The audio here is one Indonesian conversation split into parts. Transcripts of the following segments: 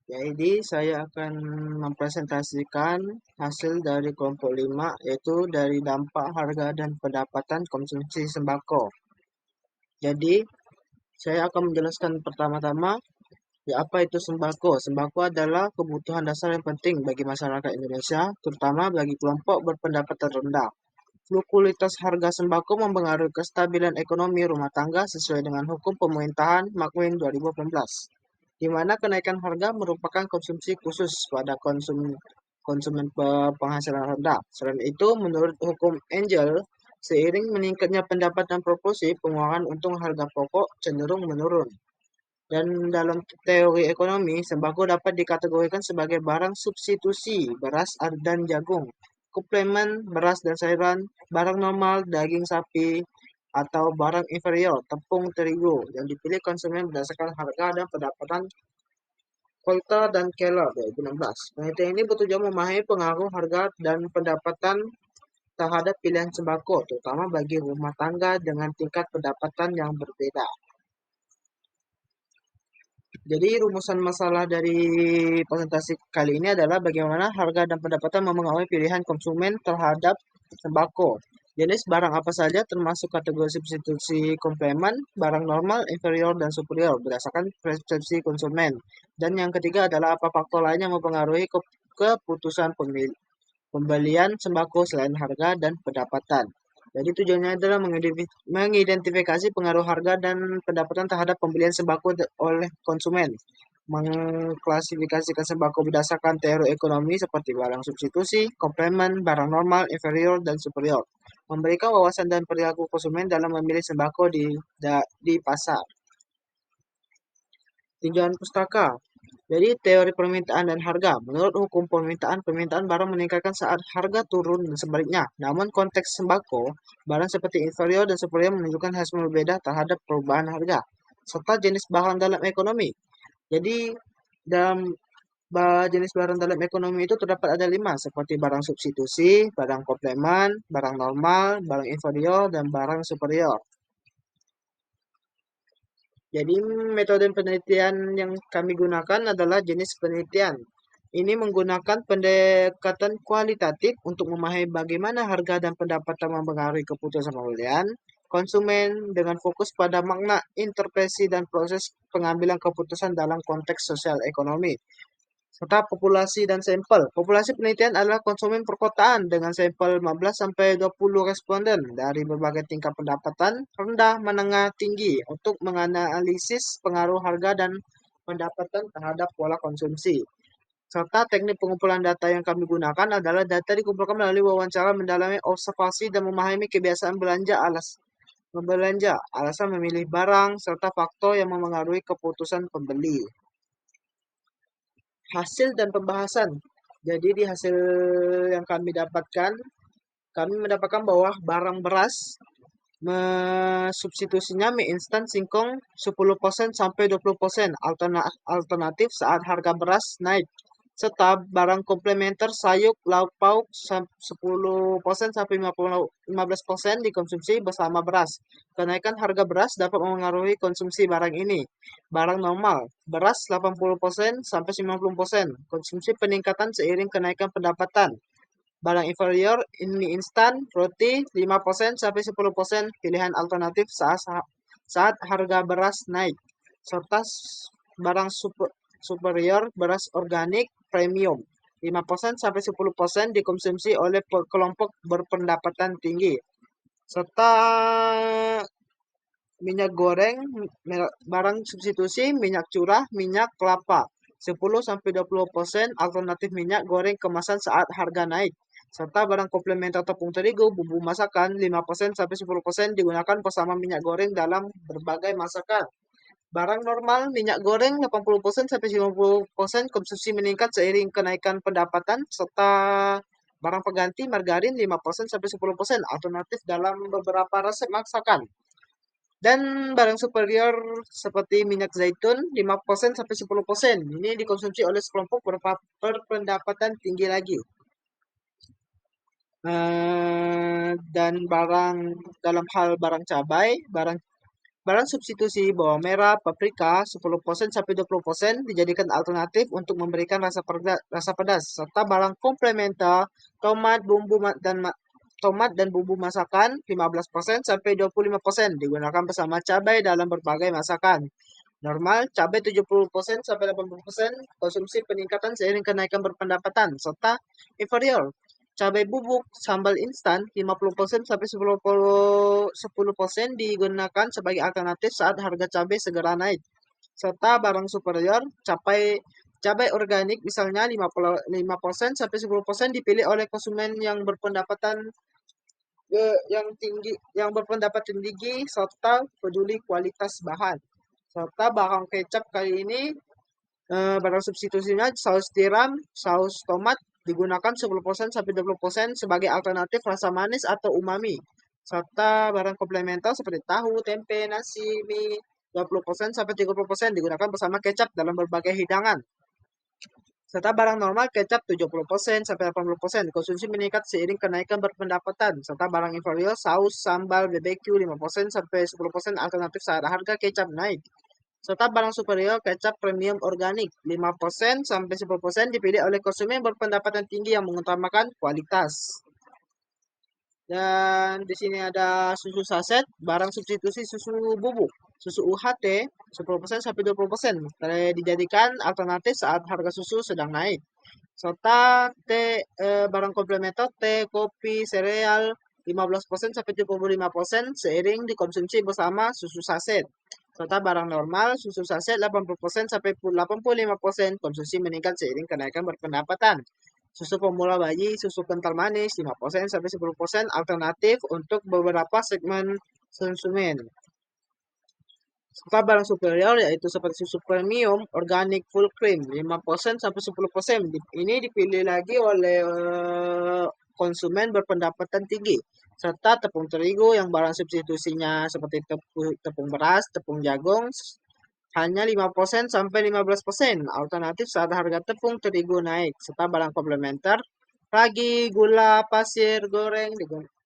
Jadi saya akan mempresentasikan hasil dari kelompok 5 yaitu dari dampak harga dan pendapatan konsumsi sembako. Jadi saya akan menjelaskan pertama-tama ya apa itu sembako. Sembako adalah kebutuhan dasar yang penting bagi masyarakat Indonesia, terutama bagi kelompok berpendapatan rendah. Fluktualitas harga sembako mempengaruhi kestabilan ekonomi rumah tangga sesuai dengan hukum pemerintahan McQueen 2018, di mana kenaikan harga merupakan konsumsi khusus pada konsumen penghasilan rendah. Selain itu, menurut hukum Angel, seiring meningkatnya pendapatan proporsi, pengurangan untung harga pokok cenderung menurun. Dan dalam teori ekonomi, sembako dapat dikategorikan sebagai barang substitusi beras dan jagung, suplemen beras dan sayuran, barang normal daging sapi, atau barang inferior tepung terigu yang dipilih konsumen berdasarkan harga dan pendapatan Volta dan Keller 2016. Penelitian ini bertujuan memahami pengaruh harga dan pendapatan terhadap pilihan sembako, terutama bagi rumah tangga dengan tingkat pendapatan yang berbeda. Jadi rumusan masalah dari presentasi kali ini adalah bagaimana harga dan pendapatan mempengaruhi pilihan konsumen terhadap sembako. Jenis barang apa saja termasuk kategori substitusi komplemen, barang normal, inferior, dan superior berdasarkan persepsi konsumen. Dan yang ketiga adalah apa faktor lain yang mempengaruhi keputusan pembelian sembako selain harga dan pendapatan. Jadi tujuannya adalah mengidentifikasi pengaruh harga dan pendapatan terhadap pembelian sembako oleh konsumen, mengklasifikasikan sembako berdasarkan teori ekonomi seperti barang substitusi, komplemen, barang normal, inferior, dan superior, memberikan wawasan dan perilaku konsumen dalam memilih sembako di pasar. Tinjauan pustaka. Jadi teori permintaan dan harga. Menurut hukum permintaan barang meningkatkan saat harga turun dan sebaliknya. Namun konteks sembako, barang seperti inferior dan superior menunjukkan hasil berbeda terhadap perubahan harga. Serta jenis barang dalam ekonomi. Jadi dalam jenis barang dalam ekonomi itu terdapat ada 5, seperti barang substitusi, barang komplemen, barang normal, barang inferior, dan barang superior. Jadi metode penelitian yang kami gunakan adalah jenis penelitian. Ini menggunakan pendekatan kualitatif untuk memahami bagaimana harga dan pendapatan mempengaruhi keputusan pembelian konsumen dengan fokus pada makna, interpretasi, dan proses pengambilan keputusan dalam konteks sosial ekonomi serta populasi dan sampel. Populasi penelitian adalah konsumen perkotaan dengan sampel 15 sampai 20 responden dari berbagai tingkat pendapatan rendah, menengah, tinggi untuk menganalisis pengaruh harga dan pendapatan terhadap pola konsumsi. Serta teknik pengumpulan data yang kami gunakan adalah data dikumpulkan melalui wawancara mendalami observasi dan memahami kebiasaan belanja, alasan memilih barang, serta faktor yang memengaruhi keputusan pembeli. Hasil dan pembahasan. Jadi di hasil yang kami mendapatkan bahwa barang beras substitusinya mie instan singkong 10% sampai 20% alternatif saat harga beras naik. Serta barang komplementer sayur, lauk pauk 10% sampai 15% dikonsumsi bersama beras. Kenaikan harga beras dapat memengaruhi konsumsi barang ini. Barang normal, beras 80% sampai 90%. Konsumsi peningkatan seiring kenaikan pendapatan. Barang inferior, mie instan, roti 5% sampai 10% pilihan alternatif saat harga beras naik. Serta barang superior, beras organik premium 5% sampai 10% dikonsumsi oleh kelompok berpendapatan tinggi. Serta minyak goreng, barang substitusi, minyak curah, minyak kelapa 10 sampai 20% alternatif minyak goreng kemasan saat harga naik. Serta barang komplementer tepung terigu, bumbu masakan 5% sampai 10% digunakan bersama minyak goreng dalam berbagai masakan. Barang normal, minyak goreng 80% sampai 90% konsumsi meningkat seiring kenaikan pendapatan serta barang pengganti margarin 5% sampai 10% alternatif dalam beberapa resep masakan. Dan barang superior seperti minyak zaitun 5% sampai 10%. Ini dikonsumsi oleh sekelompok berpendapatan tinggi lagi. Dan dalam hal barang cabai, barang Barang substitusi bawang merah, paprika 10% sampai 20% dijadikan alternatif untuk memberikan rasa pedas, serta barang komplementer tomat, tomat dan bumbu masakan 15% sampai 25% digunakan bersama cabai dalam berbagai masakan. Normal, cabai 70% sampai 80%, konsumsi peningkatan seiring kenaikan berpendapatan, serta inferior. Cabai bubuk, sambal instan 50% sampai 10% digunakan sebagai alternatif saat harga cabai segera naik. Serta barang superior, cabai organik misalnya 5% sampai 10% dipilih oleh konsumen yang berpendapatan yang tinggi, yang berpendapatan tinggi serta peduli kualitas bahan. Serta barang kecap kali ini barang substitusinya saus tiram, saus tomat digunakan 10% sampai 20% sebagai alternatif rasa manis atau umami. Serta barang komplementer seperti tahu, tempe, nasi, mie 20% sampai 30% digunakan bersama kecap dalam berbagai hidangan. Serta barang normal kecap 70% sampai 80%. Konsumsi meningkat seiring kenaikan berpendapatan. Serta barang inferior saus, sambal, BBQ 5% sampai 10% alternatif saat harga kecap naik. Serta barang superior kecap premium organik 5% sampai 10% dipilih oleh konsumen yang berpendapatan tinggi yang mengutamakan kualitas. Dan di sini ada susu saset, barang substitusi susu bubuk. Susu UHT 10% sampai 20% dijadikan alternatif saat harga susu sedang naik. Serta barang komplementer teh, kopi, sereal 15% sampai 75% seiring dikonsumsi bersama susu saset. Serta barang normal susu saset 80% sampai 85% konsumsi meningkat seiring kenaikan berpendapatan. Susu pemula bayi, susu kental manis 5% sampai 10% alternatif untuk beberapa segmen konsumen. Serta barang superior yaitu seperti susu premium, organik, full cream 5% sampai 10%. Ini dipilih lagi oleh konsumen berpendapatan tinggi. Serta tepung terigu yang barang substitusinya seperti tepung beras, tepung jagung hanya 5% sampai 15% alternatif saat harga tepung terigu naik. Serta barang komplementer ragi, gula, pasir, goreng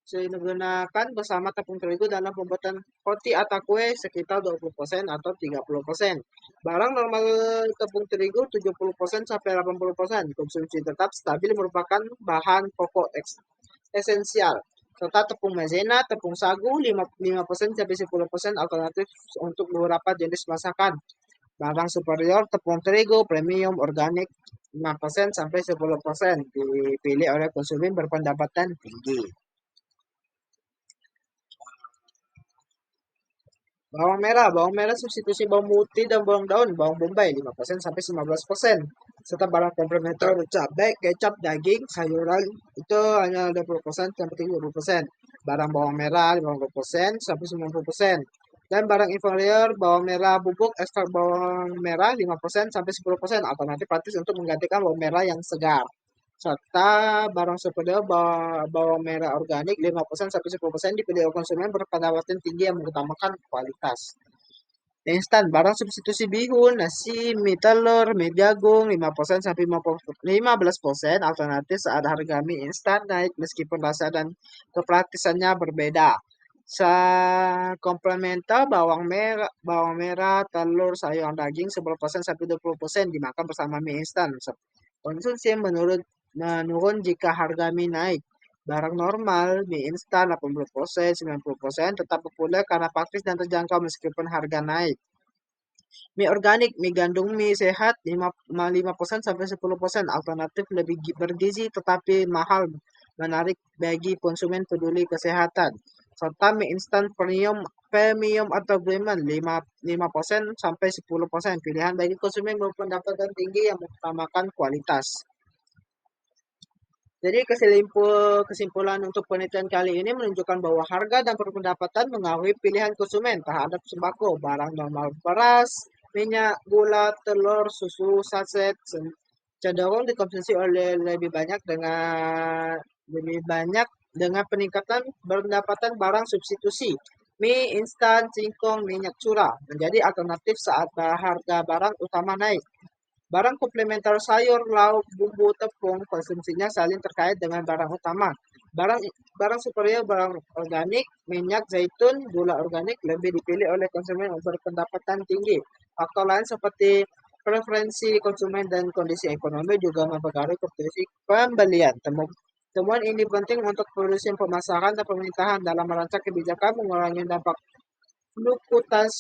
digunakan bersama tepung terigu dalam pembuatan roti atau kue sekitar 20% atau 30%. Barang normal tepung terigu 70% sampai 80%. Konsumsi tetap stabil merupakan bahan pokok esensial. Serta tepung maizena, tepung sagu 5% sampai 10% alternatif untuk beberapa jenis masakan. Barang superior tepung terigu premium organik 5% sampai 10% dipilih oleh konsumen berpendapatan tinggi. Bawang merah substitusi bawang putih dan bawang daun, bawang bombay 5% sampai 15%. Serta barang komplementer cabai, kecap, daging, sayuran itu hanya 20% sampai 30%. Barang bawang merah 50% sampai 90%. Dan barang inferior bawang merah bubuk, ekstrak bawang merah 5% sampai 10%. Alternatif praktis untuk menggantikan bawang merah yang segar. Serta barang superior bawang merah organik 5% sampai 10% dipilih oleh konsumen berpendapatan tinggi yang mengutamakan kualitas. Instan, barang substitusi bihun, nasi, mie telur, mie jagung 5% sampai 15% alternatif saat harga mie instan naik meskipun rasa dan kepraktisannya berbeda. Komplementer bawang merah, telur, sayuran daging 10% sampai 20% dimakan bersama mie instan. Konsumsi menurun jika harga mie naik. Barang normal, mie instan 80%, 90% tetap populer karena praktis dan terjangkau meskipun harga naik. Mie organik, mie gandum mie sehat 5% sampai 10% alternatif lebih bergizi tetapi mahal menarik bagi konsumen peduli kesehatan. Serta mie instan premium atau premium 5% sampai 10% pilihan bagi konsumen berpendapatan tinggi yang mengutamakan kualitas. Jadi kesimpulan untuk penelitian kali ini menunjukkan bahwa harga dan pendapatan mengaruhi pilihan konsumen terhadap sembako, barang normal beras, minyak, gula, telur, susu, saset, cenderung dikonsumsi oleh lebih banyak dengan peningkatan pendapatan barang substitusi. Mie instan, singkong, minyak curah menjadi alternatif saat harga barang utama naik. Barang komplementer sayur, lauk, bumbu, tepung, konsumsinya saling terkait dengan barang utama. Barang barang superior, barang organik, minyak zaitun, gula organik lebih dipilih oleh konsumen yang berpendapatan tinggi. Faktor lain seperti preferensi konsumen dan kondisi ekonomi juga mempengaruhi keputusan pembelian. Temuan ini penting untuk produksi pemasaran dan pemerintahan dalam merancang kebijakan mengurangi dampak fluktuatas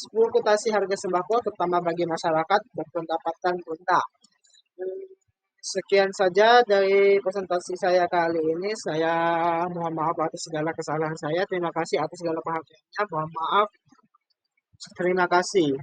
fluktuasi harga sembako terutama bagi masyarakat berpendapatan rendah. Sekian saja dari presentasi saya kali ini. Saya mohon maaf atas segala kesalahan saya. Terima kasih atas segala perhatiannya. Mohon maaf. Terima kasih.